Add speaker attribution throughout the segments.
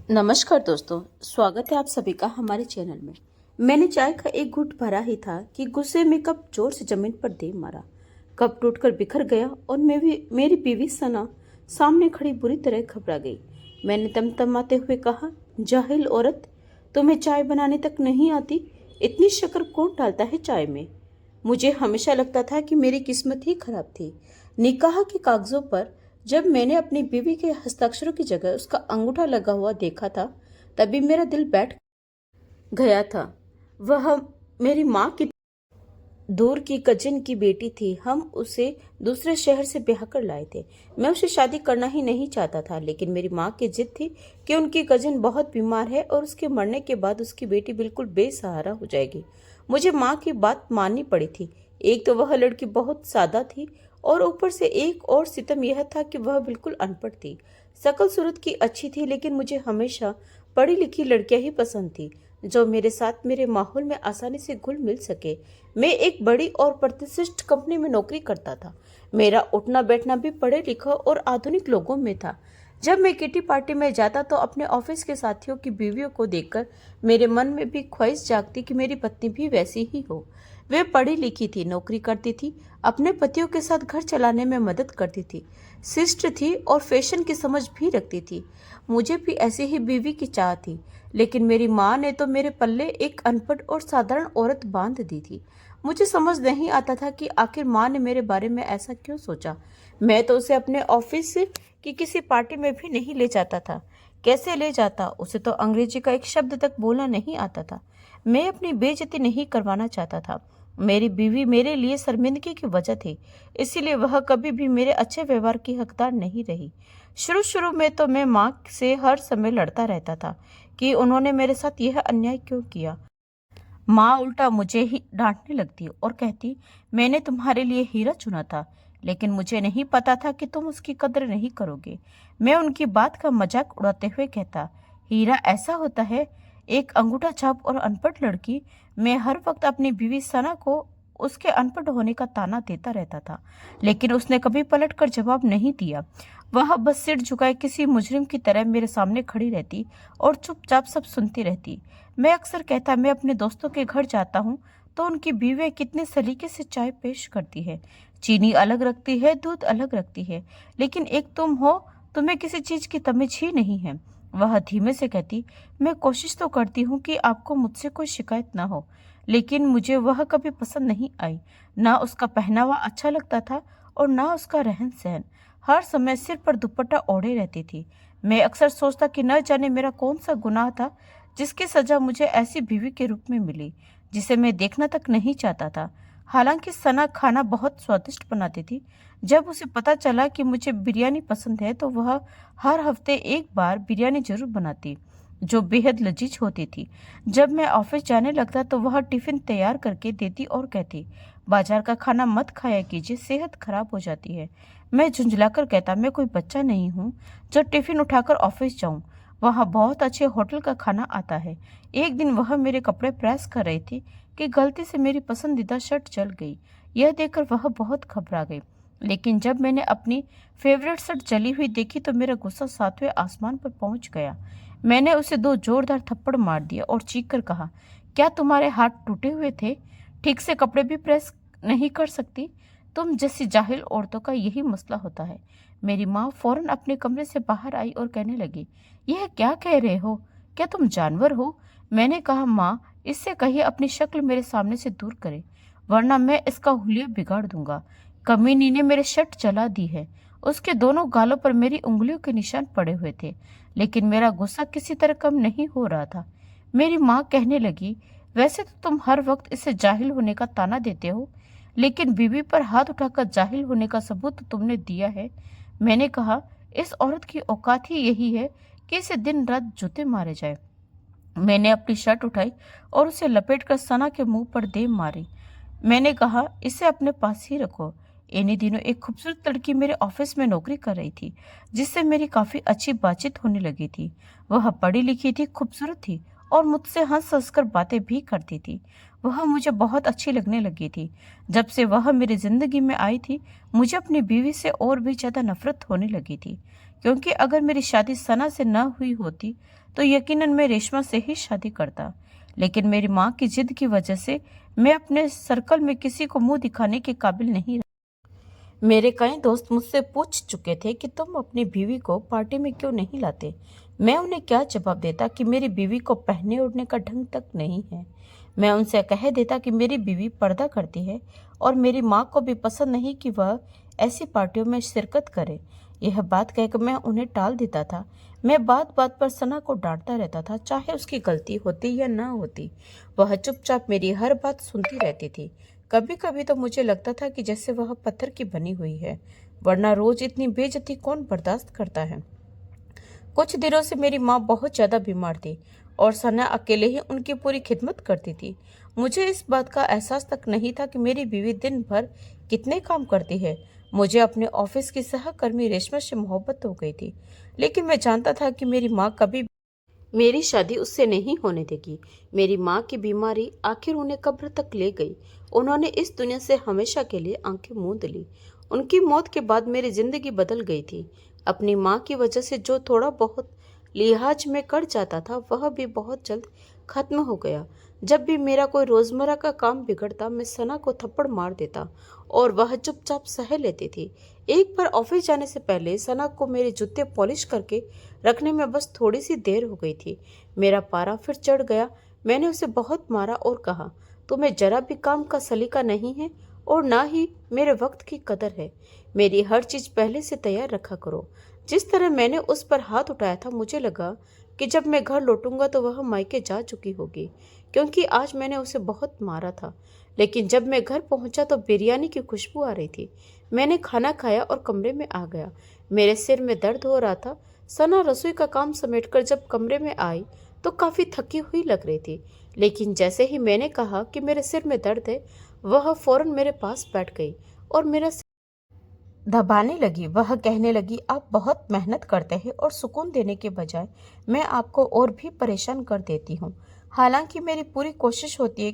Speaker 1: नमस्कार दोस्तों, स्वागत है आप सभी का हमारे चैनल में। मैंने चाय का एक घूंट भरा ही था कि गुस्से में कप जोर से जमीन पर दे मारा। कप टूटकर बिखर गया और मेरी बीवी सना सामने खड़ी बुरी तरह घबरा गई। मैंने तमतमाते हुए कहा, जाहिल औरत, तुम्हें चाय बनाने तक नहीं आती? इतनी शक्कर कौन डालता है चाय में? मुझे हमेशा लगता था कि मेरी किस्मत ही खराब थी। निकाह के कागजों पर जब मैंने अपनी बीवी के हस्ताक्षरों की जगह उसका अंगूठा लगा हुआ देखा था, तभी मेरा दिल बैठ गया था। वह मेरी माँ की दूर की कजिन की बेटी थी। हम उसे दूसरे शहर से ब्याह कर लाए थे। मैं उसे शादी करना ही नहीं चाहता था, लेकिन मेरी माँ की जिद थी कि उनकी कजिन बहुत बीमार है और उसके मरने के बाद उसकी बेटी बिल्कुल बेसहारा हो जाएगी। मुझे माँ की बात माननी पड़ी थी। एक तो वह लड़की बहुत सादा थी और ऊपर से एक और सितम यह था कि वह बिल्कुल अनपढ़ थी। शकल सूरत की अच्छी थी, लेकिन मुझे हमेशा पढ़ी लिखी लड़कियां ही पसंद थी जो मेरे साथ मेरे माहौल में आसानी से घुल मिल सके। मैं एक बड़ी और प्रतिष्ठित कंपनी में नौकरी करता था। मेरा उठना बैठना भी पढ़े लिखा और आधुनिक लोगों में था। जब मैं किटी पार्टी में जाता तो अपने ऑफिस के साथियों की बीवियों को देखकर मेरे मन में भी ख्वाहिश जागती कि मेरी पत्नी भी वैसी ही हो। वे पढ़ी लिखी थी, नौकरी करती थी, अपने पतियों के साथ घर चलाने में मदद करती थी, शिष्ट थी और फैशन की समझ भी रखती थी। मुझे भी ऐसी ही बीवी की चाह थी, लेकिन मेरी माँ ने तो मेरे पल्ले एक अनपढ़ और साधारण औरत बांध दी थी। मुझे समझ नहीं आता था कि आखिर माँ ने मेरे बारे में ऐसा क्यों सोचा। मैं तो उसे अपने ऑफिस की किसी पार्टी में भी नहीं ले जाता था। कैसे ले जाता? उसे तो अंग्रेजी का एक शब्द तक बोलना नहीं आता था। मैं अपनी बेइज्जती नहीं करवाना चाहता था। मेरी बीवी मेरे लिए शर्मिंदगी की वजह थी, इसीलिए वह कभी भी मेरे अच्छे व्यवहार की हकदार नहीं रही। शुरू शुरू में तो मैं माँ से हर समय लड़ता रहता था कि उन्होंने मेरे साथ यह अन्याय क्यों किया। माँ उल्टा मुझे ही डांटने लगती और कहती, मैंने तुम्हारे लिए हीरा चुना था, लेकिन मुझे नहीं पता था कि तुम उसकी कद्र नहीं करोगे। मैं उनकी बात का मजाक उड़ाते हुए कहता, हीरा ऐसा होता है? एक अंगूठा छाप और अनपढ़ लड़की। मैं हर वक्त अपनी बीवी सना को उसके अनपढ़ होने का ताना देता रहता था, लेकिन उसने कभी पलट कर जवाब नहीं दिया। वह बस सिर झुकाए किसी मुजरिम की तरह मेरे सामने खड़ी रहती और चुपचाप सब सुनती रहती। मैं अक्सर कहता, मैं अपने दोस्तों के घर जाता हूँ तो उनकी बीवियाँ कितने सलीके से चाय पेश करती है। चीनी अलग रखती है, दूध अलग रखती है, लेकिन एक तुम हो, तुम्हें किसी चीज की तमीज ही नहीं है। वह धीमे से कहती, मैं कोशिश तो करती हूँ कि आपको मुझसे कोई शिकायत ना हो, लेकिन मुझे वह कभी पसंद नहीं आई। ना उसका पहनावा अच्छा लगता था और ना उसका रहन सहन। हर समय सिर पर दुपट्टा ओढ़े रहती थी। मैं अक्सर सोचता कि न जाने मेरा कौन सा गुनाह था जिसकी सजा मुझे ऐसी बीवी के रूप में मिली जिसे मैं देखना तक नहीं चाहता था। हालांकि सना खाना बहुत स्वादिष्ट बनाती थी। जब उसे पता चला कि मुझे बिरयानी पसंद है तो वह हर हफ्ते एक बार बिरयानी जरूर बनाती, जो बेहद लजीज होती थी। जब मैं ऑफिस जाने लगता तो वह टिफिन तैयार करके देती और कहती, बाजार का खाना मत खाया कीजिए, सेहत खराब हो जाती है। मैं झुंझलाकर कहता, मैं कोई बच्चा नहीं हूँ जो टिफिन उठाकर ऑफिस जाऊं। वहाँ बहुत अच्छे होटल का खाना आता है। एक दिन वह मेरे कपड़े प्रेस कर रही थी कि गलती से मेरी पसंदीदा शर्ट जल गई। यह देखकर वह बहुत घबरा गई, लेकिन जब मैंने अपनी फेवरेट शर्ट जली हुई देखी तो मेरा गुस्सा सातवें आसमान पर पहुंच गया। मैंने उसे दो जोरदार थप्पड़ मार दिया और चीख कर कहा, क्या तुम्हारे हाथ टूटे हुए थे? ठीक से कपड़े भी प्रेस नहीं कर सकती? तुम जैसी जाहिल औरतों का यही मसला होता है। मेरी माँ फौरन अपने कमरे से बाहर आई और कहने लगी, यह क्या कह रहे हो? क्या तुम जानवर हो? मैंने कहा, माँ, इससे कहिए अपनी शक्ल मेरे सामने से दूर करे, वरना मैं इसका हुलिया बिगाड़ दूंगा। कमीनी ने मेरे शर्ट जला दी है। उसके दोनों गालों पर मेरी उंगलियों के निशान पड़े हुए थे, लेकिन मेरा गुस्सा किसी तरह कम नहीं हो रहा था। मेरी माँ कहने लगी, वैसे तो तुम हर वक्त इसे जाहिल होने का ताना देते हो, लेकिन बीवी पर हाथ उठाकर जाहिल होने का सबूत तो तुमने दिया है। मैंने कहा, इस औरत की औकात ही यही है कि इसे दिन रात जूते मारे जाए। मैंने अपनी शर्ट उठाई और उसे लपेटकर सना के मुंह पर दे मारी। मैंने कहा, इसे अपने पास ही रखो। इन्हीं दिनों एक खूबसूरत लड़की मेरे ऑफिस में नौकरी कर रही थी, जिससे मेरी काफी अच्छी बातचीत होने लगी थी। वह पढ़ी लिखी थी, खूबसूरत थी और मुझसे हंस हंस कर बातें भी करती थी। वह मुझे बहुत अच्छी लगने लगी थी। जब से वह मेरी जिंदगी में आई थी, मुझे अपनी बीवी से और भी ज्यादा नफरत होने लगी थी, क्योंकि अगर मेरी शादी सना से न हुई होती तो यकीनन मैं रेशमा से ही शादी करता। लेकिन मेरी माँ की जिद की वजह से मैं अपने सर्कल में किसी को मुंह दिखाने के काबिल नहीं रहा। मेरे कई दोस्त मुझसे पूछ चुके थे कि तुम अपनी बीवी को पार्टी में क्यों नहीं लाते। मैं उन्हें क्या जवाब देता कि मेरी बीवी को पहनने ओढ़ने का ढंग तक नहीं है। मैं उनसे कह देता कि मेरी बीवी पर्दा करती है और मेरी माँ को भी पसंद नहीं कि वह ऐसी पार्टियों में शिरकत करे। यह बात कहकर मैं उन्हें टाल देता था। मैं बात बात पर सना को डांटता रहता था, चाहे उसकी गलती होती या ना होती। वह चुपचाप मेरी हर बात सुनती रहती थी। कभी कभी तो मुझे लगता था कि जैसे वह पत्थर की बनी हुई है, वरना रोज इतनी बेइज्जती कौन बर्दाश्त करता है। कुछ दिनों से मेरी माँ बहुत ज्यादा बीमार थी और सना अकेले ही उनकी पूरी खिदमत करती थी। मुझे इस बात का एहसास तक नहीं था कि मेरी बीवी दिन भर कितने काम करती है। मुझे अपने ऑफिस की सहकर्मी रेशमा से मोहब्बत हो गई थी, लेकिन मैं जानता था कि मेरी माँ कभी मेरी शादी उससे नहीं होने देगी। मेरी माँ की बीमारी आखिर उन्हें कब्र तक ले गई। उन्होंने इस दुनिया से हमेशा के लिए आंखें मूंद ली। उनकी मौत के बाद मेरी जिंदगी बदल गई थी। अपनी माँ की वजह से जो थोड़ा बहुत लिहाज में कट जाता था वह भी बहुत जल्द खत्म हो गया। जब भी मेरा कोई रोजमर्रा का काम बिगड़ता मैं सना को थप्पड़ मार देता और वह चुपचाप सह लेती थी। एक बार ऑफिस जाने से पहले सना को मेरे जूते पॉलिश करके रखने में बस थोड़ी सी देर हो गई थी। मेरा पारा फिर चढ़ गया। मैंने उसे बहुत मारा और कहा, तुम्हें जरा भी काम का सलीका नहीं है और ना ही मेरे वक्त की कदर है। मेरी हर चीज पहले से तैयार रखा करो। जिस तरह मैंने उस पर हाथ उठाया था, मुझे लगा कि जब मैं घर लौटूंगा तो वह मायके जा चुकी होगी, क्योंकि आज मैंने उसे बहुत मारा था। लेकिन जब मैं घर पहुंचा तो बिरयानी की खुशबू आ रही थी। मैंने खाना खाया और कमरे में आ गया। मेरे सिर में दर्द हो रहा था। सना रसोई का काम समेटकर जब कमरे में आई तो काफी थकी हुई लग रही थी। लेकिन जैसे ही मैंने कहा कि मेरे सिर में दर्द है, वह फौरन मेरे पास बैठ गई और मेरा दबाने लगी। वह कहने लगी, आप बहुत मेहनत करते हैं और सुकून देने के बजाय मैं आपको और भी परेशान कर देती हूँ। हालांकि मेरी पूरी कोशिश होती है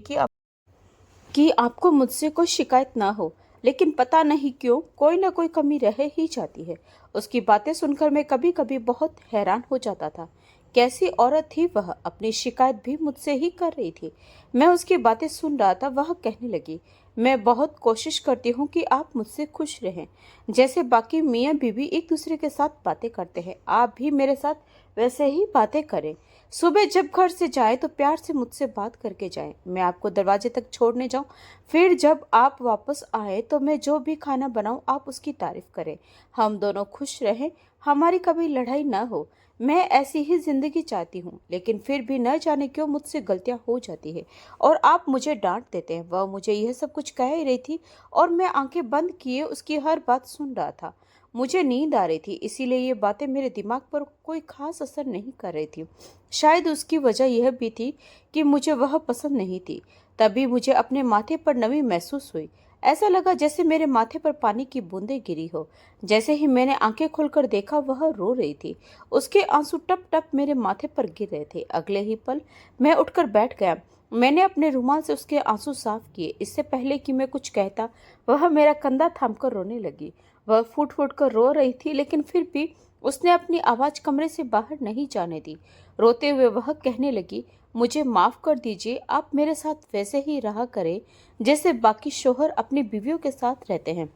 Speaker 1: कि आपको मुझसे कोई शिकायत ना हो, लेकिन पता नहीं क्यों कोई ना कोई कमी रह ही जाती है। उसकी बातें सुनकर मैं कभी कभी बहुत हैरान हो जाता था। कैसी औरत थी वह, अपनी शिकायत भी मुझसे ही कर रही थी। मैं उसकी बातें सुन रहा था। वह कहने लगी, मैं बहुत कोशिश करती हूँ कि आप मुझसे खुश रहें, जैसे बाकी मियाँ बीवी एक दूसरे के साथ बातें करते हैं, आप भी मेरे साथ वैसे ही बातें करें। सुबह जब घर से जाए तो प्यार से मुझसे बात करके जाए। मैं आपको दरवाजे तक छोड़ने जाऊं, फिर जब आप वापस आए तो मैं जो भी खाना बनाऊं आप उसकी तारीफ करें। हम दोनों खुश रहें, हमारी कभी लड़ाई ना हो। मैं ऐसी ही जिंदगी चाहती हूँ, लेकिन फिर भी न जाने क्यों मुझसे गलतियां हो जाती है और आप मुझे डांट देते हैं। वह मुझे यह सब कुछ कह ही रही थी और मैं आंखें बंद किए उसकी हर बात सुन रहा था। मुझे नींद आ रही थी, इसीलिए ये बातें मेरे दिमाग पर कोई खास असर नहीं कर रही थी। शायद उसकी वजह यह भी थी कि मुझे वह पसंद नहीं थी। तभी मुझे अपने माथे पर नमी महसूस हुई। ऐसा लगा जैसे मेरे माथे पर पानी की बूंदें गिरी हो। जैसे ही मैंने आंखें खोलकर देखा, वह रो रही थी। उसके आंसू टप टप मेरे माथे पर गिर रहे थे। अगले ही पल मैं उठकर बैठ गया। मैंने अपने रुमाल से उसके आंसू साफ किए। इससे पहले कि मैं कुछ कहता, वह मेरा कंधा थामकर रोने लगी। वह फूट फूट कर रो रही थी, लेकिन फिर भी उसने अपनी आवाज कमरे से बाहर नहीं जाने दी। रोते हुए वह कहने लगी, मुझे माफ कर दीजिए, आप मेरे साथ वैसे ही रहा करें जैसे बाकी शोहर अपनी बीवियों के साथ रहते हैं।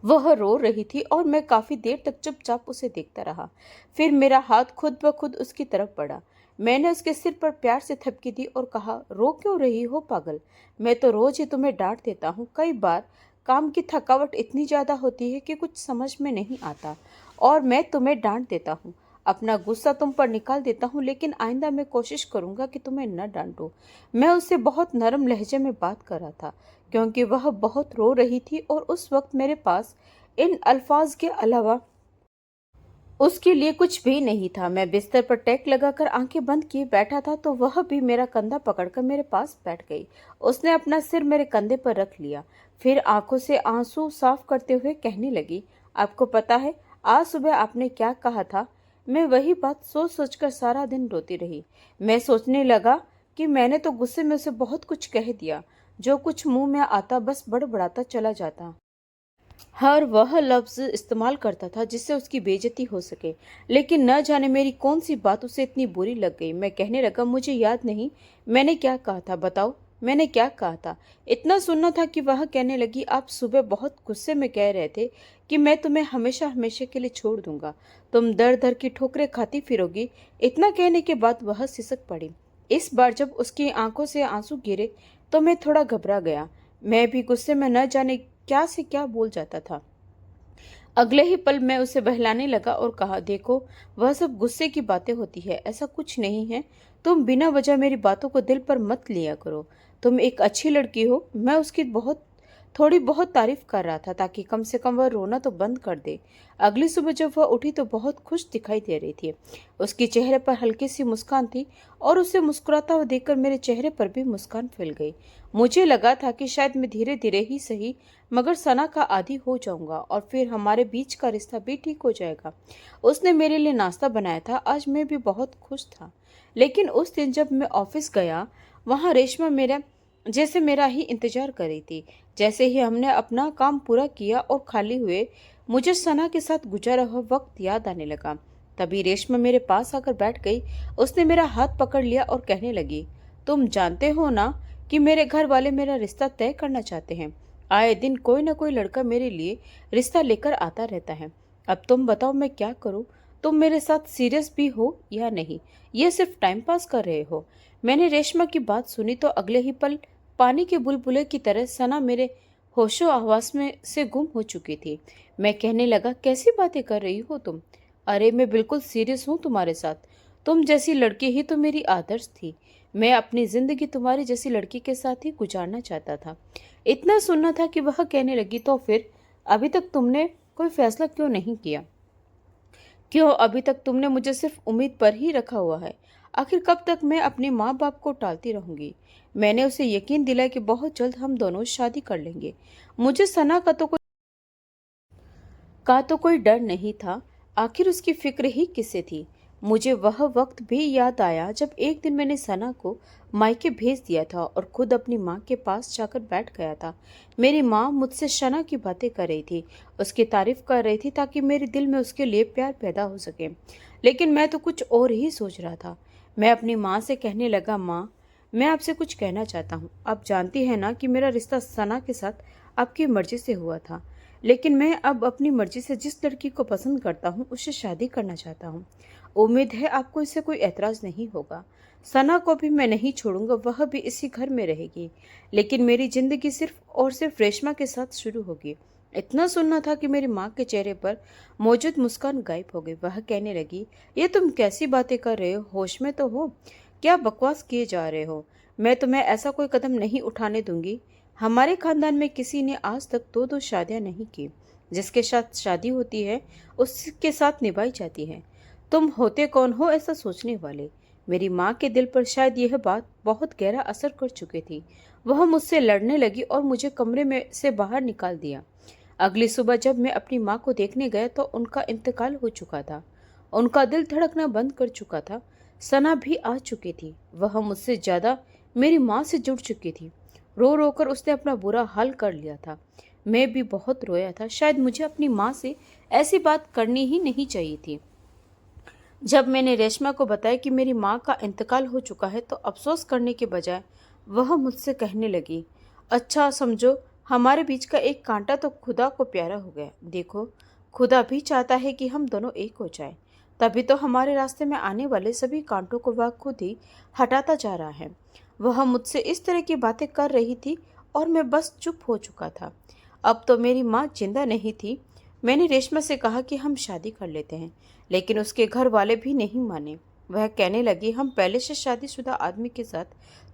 Speaker 1: वह रो रही थी और मैं काफी देर तक चुपचाप उसे देखता रहा। फिर मेरा हाथ खुद ब खुद उसकी तरफ बढ़ा। मैंने उसके सिर पर प्यार से थपकी दी और कहा, रो क्यों रही हो पागल? मैं तो रोज ही तुम्हें डांट देता हूँ। कई बार काम की थकावट इतनी ज्यादा होती है कि कुछ समझ में नहीं आता और मैं तुम्हें डांट देता हूँ, अपना गुस्सा तुम पर निकाल देता हूँ, लेकिन आइंदा मैं कोशिश करूंगा कि तुम्हें न डांटूं। मैं उससे बहुत नरम लहजे में बात कर रहा था, क्योंकि वह बहुत रो रही थी और उस वक्त मेरे पास इन अल्फाज के अलावा उसके लिए कुछ भी नहीं था। मैं बिस्तर पर टेक लगाकर आंखें बंद किए बैठा था तो वह भी मेरा कंधा पकड़कर मेरे पास बैठ गई। उसने अपना सिर मेरे कंधे पर रख लिया, फिर आंखों से आंसू साफ करते हुए कहने लगी, आपको पता है आज सुबह आपने क्या कहा था? मैं वही बात सोच सोचकर सारा दिन रोती रही। मैं सोचने लगा कि मैंने तो गुस्से में उसे बहुत कुछ कह दिया। जो कुछ मुंह में आता बस बड़बड़ाता चला जाता। हर वह लफ्ज इस्तेमाल करता था जिससे उसकी बेइज्जती हो सके। लेकिन न जाने मेरी कौन सी बात उसे इतनी बुरी लग गई। मैं कहने लगा, मुझे याद नहीं मैंने क्या कहा था, बताओ मैंने क्या कहा था। इतना सुनना था कि वह कहने लगी, आप सुबह बहुत गुस्से में कह रहे थे कि मैं तुम्हें हमेशा हमेशा के लिए छोड़ दूंगा, तुम दर दर की ठोकरें खाती फिरोगी। इतना कहने के बाद वह सिसक पड़ी। इस बार जब उसकी आंखों से आंसू गिरे तो मैं थोड़ा घबरा गया। मैं भी गुस्से में न जाने क्या से क्या बोल जाता था। अगले ही पल मैं उसे बहलाने लगा और कहा, देखो वह सब गुस्से की बातें होती है, ऐसा कुछ नहीं है। तुम बिना वजह मेरी बातों को दिल पर मत लिया करो। तुम एक अच्छी लड़की हो। मैं उसकी थोड़ी बहुत तारीफ कर रहा था ताकि कम से कम वह रोना तो बंद कर दे। अगली सुबह जब वह उठी तो बहुत खुश दिखाई दे रही थी। उसके चेहरे पर हल्की सी मुस्कान थी और उसे मुस्कुराता हुआ देखकर मेरे चेहरे पर भी मुस्कान फैल गई। मुझे लगा था कि शायद मैं धीरे धीरे ही सही मगर सना का आदी हो जाऊंगा और फिर हमारे बीच का रिश्ता भी ठीक हो जाएगा। उसने मेरे लिए नाश्ता बनाया था। आज मैं भी बहुत खुश था। लेकिन उस दिन जब मैं ऑफिस गया, वहां रेशमा मेरा ही इंतजार कर रही थी। जैसे ही हमने अपना काम पूरा किया और खाली हुए, मुझे सना के साथ गुजारा हुआ वक्त याद आने लगा। तभी रेशमा मेरे पास आकर बैठ गई। उसने मेरा हाथ पकड़ लिया और कहने लगी, तुम जानते हो ना कि मेरे घर वाले मेरा रिश्ता तय करना चाहते हैं। आए दिन कोई ना कोई लड़का मेरे लिए रिश्ता लेकर आता रहता है। अब तुम बताओ मैं क्या करूं। तुम मेरे साथ सीरियस भी हो या नहीं, ये सिर्फ टाइम पास कर रहे हो। मैंने रेशमा की बात सुनी तो अगले ही पल पानी के बुलबुले की तरह सना मेरे होशो हवास में से गुम हो चुकी थी। मैं कहने लगा, कैसी बातें कर रही हो तुम। अरे मैं बिल्कुल सीरियस हूँ तुम्हारे साथ। तुम जैसी लड़की ही तो मेरी आदर्श थी। मैं अपनी जिंदगी तुम्हारी जैसी लड़की के साथ ही गुजारना चाहता था। इतना सुनना था कि वह कहने लगी, तो फिर अभी तक तुमने कोई फैसला क्यों नहीं किया। क्यों अभी तक तुमने मुझे सिर्फ उम्मीद पर ही रखा हुआ है। आखिर कब तक मैं अपने माँ बाप को टालती रहूंगी। मैंने उसे यकीन दिलाया कि बहुत जल्द हम दोनों शादी कर लेंगे। मुझे सना का तो कोई डर नहीं था। आखिर उसकी फिक्र ही किसे थी। मुझे वह वक्त भी याद आया जब एक दिन मैंने सना को मायके भेज दिया था और खुद अपनी माँ के पास जाकर बैठ गया था। मेरी माँ मुझसे सना की बातें कर रही थी, उसकी तारीफ कर रही थी ताकि मेरे दिल में उसके लिए प्यार पैदा हो सके। लेकिन मैं तो कुछ और ही सोच रहा था। मैं अपनी माँ से कहने लगा, माँ मैं आपसे कुछ कहना चाहता हूँ। आप जानती हैं ना कि मेरा रिश्ता सना के साथ आपकी मर्जी से हुआ था। लेकिन मैं अब अपनी मर्जी से जिस लड़की को पसंद करता हूँ उससे शादी करना चाहता हूँ। उम्मीद है आपको इससे कोई एतराज नहीं होगा। सना को भी मैं नहीं छोड़ूंगा, वह भी इसी घर में रहेगी। लेकिन मेरी जिंदगी सिर्फ और सिर्फ रेशमा के साथ शुरू होगी। इतना सुनना था कि मेरी माँ के चेहरे पर मौजूद मुस्कान गायब हो गई। वह कहने लगी, ये तुम कैसी बातें कर रहे हो, होश में तो हो। क्या बकवास किए जा रहे हो। मैं तुम्हें ऐसा कोई कदम नहीं उठाने दूंगी। हमारे खानदान में किसी ने आज तक दो दो शादियां नहीं की। जिसके साथ शादी होती है उसके साथ निभाई जाती है। तुम होते कौन हो ऐसा सोचने वाले। मेरी माँ के दिल पर शायद यह बात बहुत गहरा असर कर चुकी थी। वह मुझसे लड़ने लगी और मुझे कमरे में से बाहर निकाल दिया। अगली सुबह जब मैं अपनी माँ को देखने गया तो उनका इंतकाल हो चुका था। उनका दिल धड़कना बंद कर चुका था। सना भी आ चुकी थी। वह मुझसे ज्यादा मेरी माँ से जुड़ चुकी थी। रो रो कर उसने अपना बुरा हाल कर लिया था। मैं भी बहुत रोया था। शायद मुझे अपनी माँ से ऐसी बात करनी ही नहीं चाहिए थी। जब मैंने रेशमा को बताया कि मेरी माँ का इंतकाल हो चुका है तो अफसोस करने के बजाय वह मुझसे कहने लगी, अच्छा समझो हमारे बीच का एक कांटा तो खुदा को प्यारा हो गया। देखो खुदा भी चाहता है कि हम दोनों एक हो जाएं। तभी तो हमारे रास्ते में आने वाले सभी कांटों को वह खुद ही हटाता जा रहा है। वह मुझसे इस तरह की बातें कर रही थी और मैं बस चुप हो चुका था। अब तो मेरी माँ जिंदा नहीं थी। मैंने रेशमा से कहा कि हम शादी कर लेते हैं, लेकिन उसके घर वाले भी नहीं माने। वह कहने लगी, हम पहले से शादीशुदा आदमी के साथ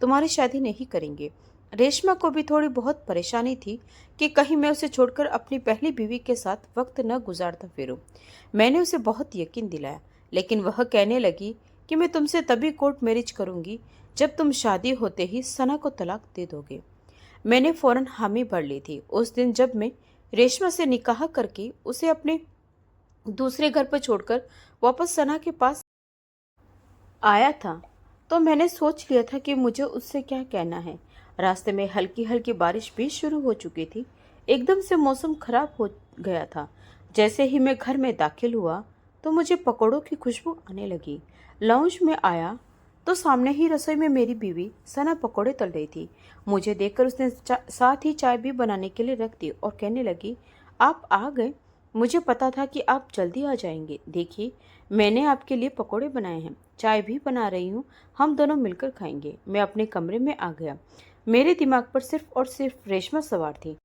Speaker 1: तुम्हारी शादी नहीं करेंगे। रेशमा को भी थोड़ी बहुत परेशानी थी कि कहीं मैं उसे छोड़कर अपनी पहली बीवी के साथ वक्त न गुजारता फिरूं। मैंने उसे बहुत यकीन दिलाया, लेकिन वह कहने लगी कि मैं तुमसे तभी कोर्ट मैरिज करूंगी जब तुम शादी होते ही सना को तलाक दे दोगे। मैंने फौरन हामी भर ली थी। उस दिन जब मैं रेशमा से निकाह करके उसे अपने दूसरे घर पर छोड़कर वापस सना के पास आया था तो मैंने सोच लिया था कि मुझे उससे क्या कहना है। रास्ते में हल्की हल्की बारिश भी शुरू हो चुकी थी। एकदम से मौसम खराब हो गया था। जैसे ही मैं घर में दाखिल हुआ तो मुझे पकौड़ों की खुशबू आने लगी। लाउंज में आया तो सामने ही रसोई में मेरी बीवी सना पकौड़े तल रही थी। मुझे देखकर उसने साथ ही चाय भी बनाने के लिए रख दी और कहने लगी, आप आ गए। मुझे पता था कि आप जल्दी आ जाएंगे। देखिए, मैंने आपके लिए पकौड़े बनाए हैं, चाय भी बना रही हूँ, हम दोनों मिलकर खाएंगे। मैं अपने कमरे में आ गया। मेरे दिमाग पर सिर्फ और सिर्फ रेशमा सवार थी।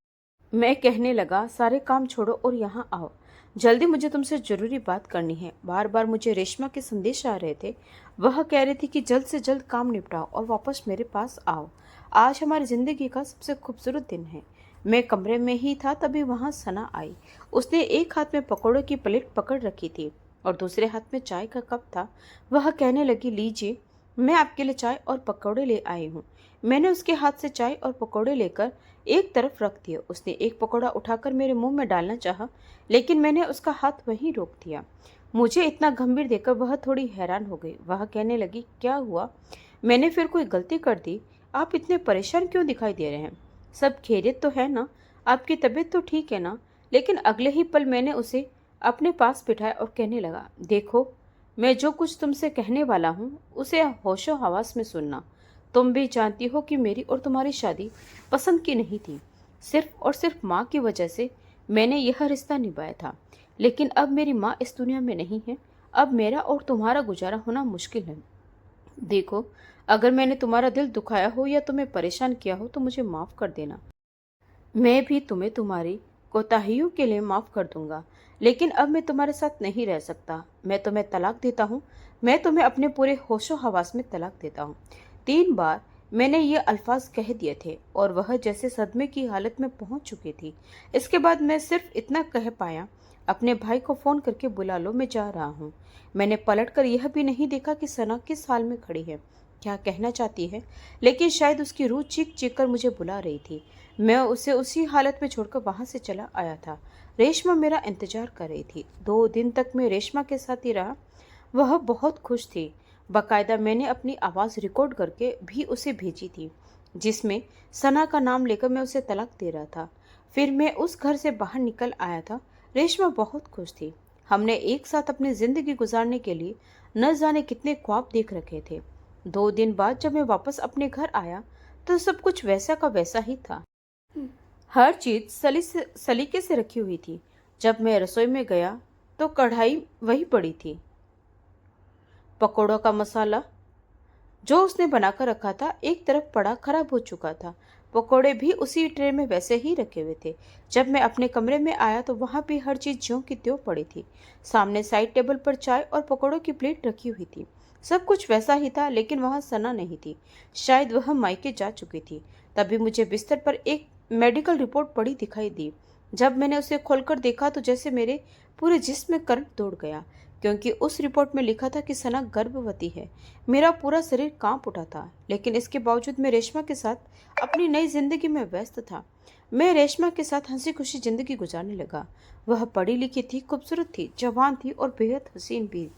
Speaker 1: मैं कहने लगा, सारे काम छोड़ो और यहाँ आओ, जल्दी, मुझे तुमसे जरूरी बात करनी है। बार बार मुझे रेशमा के संदेश आ रहे थे। वह कह रही थी कि जल्द से जल्द काम निपटाओ और वापस मेरे पास आओ। आज हमारी जिंदगी का सबसे खूबसूरत दिन है। मैं कमरे में ही था तभी वहां सना आई। उसने एक हाथ में पकौड़ों की प्लेट पकड़ रखी थी और दूसरे हाथ में चाय का कप था। वह कहने लगी, लीजिए, मैं आपके लिए चाय और पकौड़े ले आई हूँ। मैंने उसके हाथ से चाय और पकौड़े लेकर एक तरफ रख दिया। उसने एक पकौड़ा उठाकर मेरे मुंह में डालना चाहा, लेकिन मैंने उसका हाथ वहीं रोक दिया। मुझे इतना गंभीर देखकर वह थोड़ी हैरान हो गई। वह कहने लगी, क्या हुआ? मैंने फिर कोई गलती कर दी? आप इतने परेशान क्यों दिखाई दे रहे हैं? सब खैरियत तो है ना? आपकी तबीयत तो ठीक है ना? लेकिन अगले ही पल मैंने उसे अपने पास बिठाया और कहने लगा, देखो, मैं जो कुछ तुमसे कहने वाला हूँ उसे होशो हवास में सुनना। तुम भी जानती हो कि मेरी और तुम्हारी शादी पसंद की नहीं थी। सिर्फ और सिर्फ माँ की वजह से मैंने यह रिश्ता निभाया था। लेकिन अब मेरी माँ इस दुनिया में नहीं है। अब मेरा और तुम्हारा गुजारा होना मुश्किल है। देखो, अगर मैंने तुम्हारा दिल दुखाया हो या तुम्हें परेशान किया हो तो मुझे माफ़ कर देना। मैं भी तुम्हें तुम्हारी कोताहियों के लिए माफ़ कर दूंगा। लेकिन अब मैं तुम्हारे साथ नहीं रह सकता। मैं तुम्हें तलाक देता हूँ। मैं तुम्हें अपने पूरे होशो हवास में तलाक देता हूँ। 3 बार मैंने ये अल्फाज कह दिए थे और वह जैसे सदमे की हालत में पहुंच चुकी थी। इसके बाद मैं सिर्फ इतना कह पाया, अपने भाई को फ़ोन करके बुला लो, मैं जा रहा हूँ। मैंने पलटकर यह भी नहीं देखा कि सना किस हाल में खड़ी है, क्या कहना चाहती है। लेकिन शायद उसकी रूह चीख चीख कर मुझे बुला रही थी। मैं उसे उसी हालत में छोड़कर वहां से चला आया था। रेशमा मेरा इंतजार कर रही थी। 2 दिन तक मैं रेशमा के साथ ही रहा। वह बहुत खुश थी। बाकायदा मैंने अपनी आवाज़ रिकॉर्ड करके भी उसे भेजी थी, जिसमें सना का नाम लेकर मैं उसे तलाक दे रहा था। फिर मैं उस घर से बाहर निकल आया था। रेशमा बहुत खुश थी। हमने एक साथ अपनी जिंदगी गुजारने के लिए न जाने कितने ख्वाब देख रखे थे। 2 दिन बाद जब मैं वापस अपने घर आया तो सब कुछ वैसा का वैसा ही था। हर चीज सलीके से रखी हुई थी। जब मैं रसोई में गया तो कढ़ाई वही पड़ी थी। पकौड़ों का मसाला जो उसने बनाकर रखा था एक तरफ पड़ा खराब हो चुका था। पकौड़े भी उसी ट्रे में वैसे ही रखे हुए थे। जब मैं अपने कमरे में आया तो वहां भी हर चीज ज्यों की त्यों पड़ी थी। सामने साइड टेबल पर चाय और पकौड़ों की प्लेट रखी हुई थी। सब कुछ वैसा ही था, लेकिन वहां सना नहीं थी। शायद वह मायके जा चुकी थी। तभी मुझे बिस्तर पर एक मेडिकल रिपोर्ट पड़ी दिखाई दी। जब मैंने उसे खोलकर देखा तो जैसे मेरे पूरे जिस्म में करंट दौड़ गया, क्योंकि उस रिपोर्ट में लिखा था कि सना गर्भवती है। मेरा पूरा शरीर कांप उठा था, लेकिन इसके बावजूद मैं रेशमा के साथ अपनी नई जिंदगी में व्यस्त था। मैं रेशमा के साथ हंसी खुशी जिंदगी गुजारने लगा। वह पढ़ी लिखी थी, खूबसूरत थी, जवान थी और बेहद हसीन भी।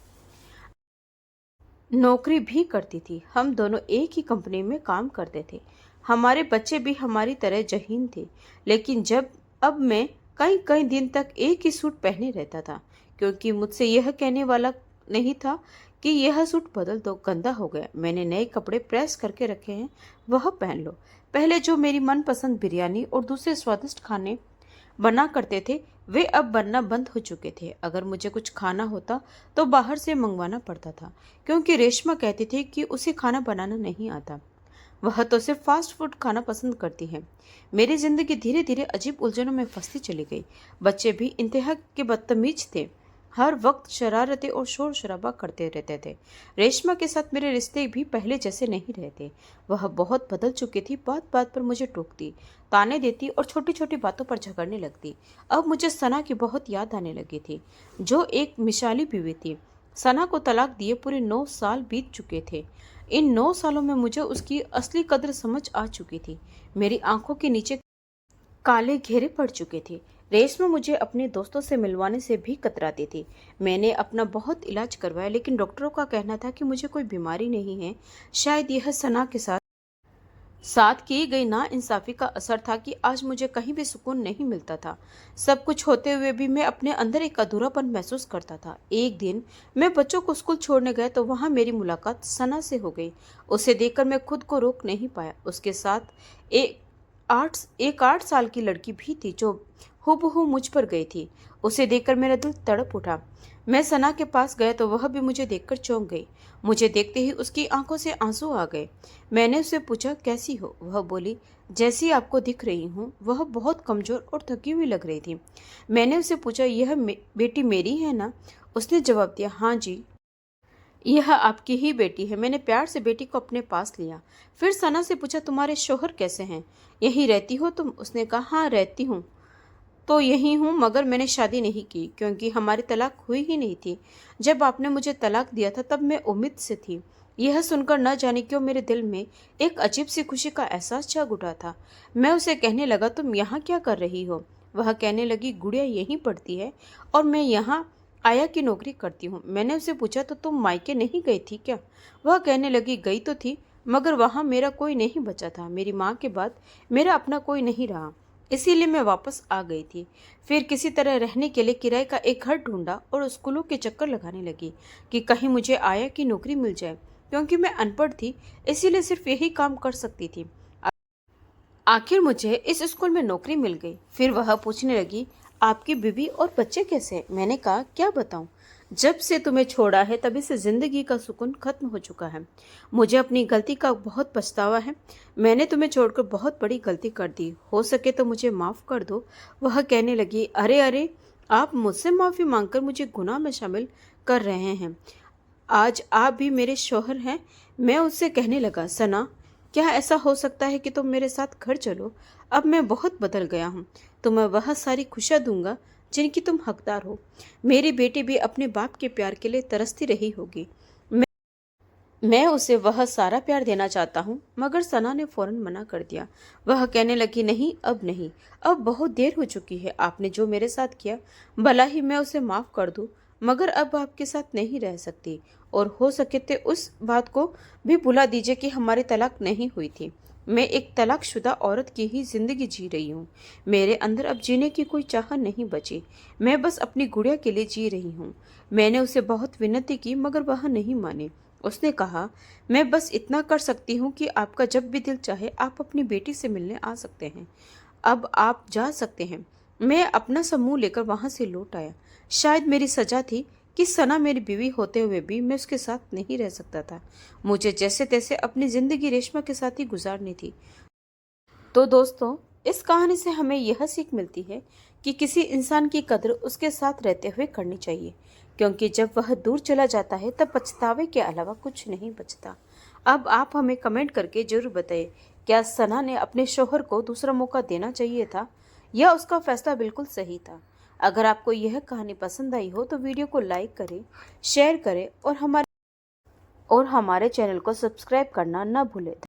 Speaker 1: नौकरी भी करती थी। हम दोनों एक ही कंपनी में काम करते थे। हमारे बच्चे भी हमारी तरह जहीन थे। लेकिन जब अब मैं कई कई दिन तक एक ही सूट पहने रहता था, क्योंकि मुझसे यह कहने वाला नहीं था कि यह सूट बदल दो, गंदा हो गया। मैंने नए कपड़े प्रेस करके रखे हैं, वह पहन लो। पहले जो मेरी मनपसंद बिरयानी और दूसरे स्वादिष्ट खाने बना करते थे वे अब बनना बंद हो चुके थे। अगर मुझे कुछ खाना होता तो बाहर से मंगवाना पड़ता था, क्योंकि रेशमा कहती थी कि उसे खाना बनाना नहीं आता। वह तो सिर्फ फास्ट फूड खाना पसंद करती है। मेरी जिंदगी धीरे धीरे अजीब उलझनों में फंसती चली गई। बच्चे भी इंतहा के बदतमीज थे, हर वक्त शरारतें और शोर शराबा करते रहते थे। रेशमा के साथ मेरे रिश्ते भी पहले जैसे नहीं रहते। वह बहुत बदल चुकी थी। बात बात पर मुझे टोकती, ताने देती और छोटी छोटी बातों पर झगड़ने लगती। अब मुझे सना की बहुत याद आने लगी थी, जो एक मिसाली बीवी थी। सना को तलाक दिए पूरे 9 साल बीत चुके थे। इन 9 सालों में मुझे उसकी असली कद्र समझ आ चुकी थी। मेरी आंखों के नीचे काले घेरे पड़ चुके थे। रेशमा मुझे अपने दोस्तों से मिलवाने से भी कतराती थी। मैंने अपना बहुत इलाज करवाया, लेकिन डॉक्टरों का कहना था कि मुझे कोई बीमारी नहीं है। शायद यह सना के साथ साथ की गई नाइंसाफी का असर था कि आज मुझे कहीं भी सुकून नहीं मिलता था। सब कुछ होते हुए भी मैं अपने अंदर एक अधूरापन महसूस करता था। एक दिन मैं बच्चों को स्कूल छोड़ने गया तो वहां मेरी मुलाकात सना से हो गई। उसे देखकर मैं खुद को रोक नहीं पाया। उसके साथ एक 8 साल की लड़की भी थी जो हूबहू मुझ पर गई थी। उसे देखकर मेरा दिल तड़प उठा। मैं सना के पास गया तो वह भी मुझे देखकर चौंक गई। मुझे देखते ही उसकी आंखों से आंसू आ गए। मैंने उससे पूछा, कैसी हो? वह बोली, जैसी आपको दिख रही हूँ। वह बहुत कमजोर और थकी हुई लग रही थी। मैंने उससे पूछा, यह बेटी मेरी है ना? उसने जवाब दिया, हाँ जी, यह आपकी ही बेटी है। मैंने प्यार से बेटी को अपने पास लिया। फिर सना से पूछा, तुम्हारे शोहर कैसे हैं? यहीं रहती हो तुम? उसने कहा, हाँ रहती हूँ तो यही हूँ, मगर मैंने शादी नहीं की क्योंकि हमारी तलाक हुई ही नहीं थी। जब आपने मुझे तलाक दिया था तब मैं उम्मीद से थी। यह सुनकर न जाने क्यों मेरे दिल में एक अजीब सी खुशी का एहसास जाग उठा था। मैं उसे कहने लगा, तुम यहाँ क्या कर रही हो? वह कहने लगी, गुड़िया यहीं पढ़ती है और मैं यहाँ आया की नौकरी करती हूँ। मैंने उसे पूछा, तो तुम मायके नहीं गई थी क्या? वह कहने लगी, गई तो थी मगर वहाँ मेरा कोई नहीं बचा था। मेरी माँ के बाद मेरा अपना कोई नहीं रहा, इसीलिए मैं वापस आ गई थी। फिर किसी तरह रहने के लिए किराए का एक घर ढूंढा और स्कूलों के चक्कर लगाने लगी कि कहीं मुझे आया की नौकरी मिल जाए। क्योंकि मैं अनपढ़ थी इसीलिए सिर्फ यही काम कर सकती थी। आखिर मुझे इस स्कूल में नौकरी मिल गई। फिर वह पूछने लगी, आपकी बीवी और बच्चे कैसे हैं? मैंने कहा, क्या बताऊं, जब से तुम्हें छोड़ा है तभी से जिंदगी का सुकून खत्म हो चुका है। मुझे अपनी गलती का बहुत पछतावा है। मैंने तुम्हें छोड़कर बहुत बड़ी गलती कर दी। हो सके तो मुझे माफ कर दो। वह कहने लगी, अरे अरे, आप मुझसे माफी मांगकर मुझे गुनाह में शामिल कर रहे हैं। आज आप भी मेरे शौहर हैं। मैं उससे कहने लगा, सना, क्या ऐसा हो सकता है कि तुम मेरे साथ घर चलो? अब मैं बहुत बदल गया हूँ। तुम्हें वह सारी खुशियाँ दूंगा जिनकी तुम हकदार हो। मेरी बेटी भी अपने बाप के प्यार के लिए तरसती रही होगी। मैं उसे वह सारा प्यार देना चाहता हूँ। मगर सना ने फौरन मना कर दिया। वह कहने लगी, नहीं, अब नहीं, अब बहुत देर हो चुकी है। आपने जो मेरे साथ किया, भला ही मैं उसे माफ कर दूं, मगर अब आपके साथ नहीं रह सकती। और हो सके तो उस बात को भी भुला दीजिए कि हमारी तलाक नहीं हुई थी। मैं एक तलाकशुदा औरत की ही जिंदगी जी रही हूँ। मेरे अंदर अब जीने की कोई चाह नहीं बची। मैं बस अपनी गुड़िया के लिए जी रही हूँ। मैंने उसे बहुत विनती की मगर वह नहीं माने। उसने कहा, मैं बस इतना कर सकती हूँ कि आपका जब भी दिल चाहे आप अपनी बेटी से मिलने आ सकते हैं। अब आप जा सकते हैं। मैं अपना समूह लेकर वहां से लौट आया। शायद मेरी सजा थी कि सना मेरी बीवी होते हुए भी मैं उसके साथ नहीं रह सकता था। मुझे जैसे तैसे अपनी जिंदगी रेशमा के साथ ही गुजारनी थी। तो दोस्तों, इस कहानी से हमें यह सीख मिलती है कि किसी इंसान की कदर उसके साथ रहते हुए करनी चाहिए, क्योंकि जब वह दूर चला जाता है तब पछतावे के अलावा कुछ नहीं बचता। अब आप हमें कमेंट करके जरूर बताइए, क्या सना ने अपने शौहर को दूसरा मौका देना चाहिए था या उसका फैसला बिल्कुल सही था? अगर आपको यह कहानी पसंद आई हो तो वीडियो को लाइक करें, शेयर करें और हमारे चैनल को सब्सक्राइब करना न भूलें।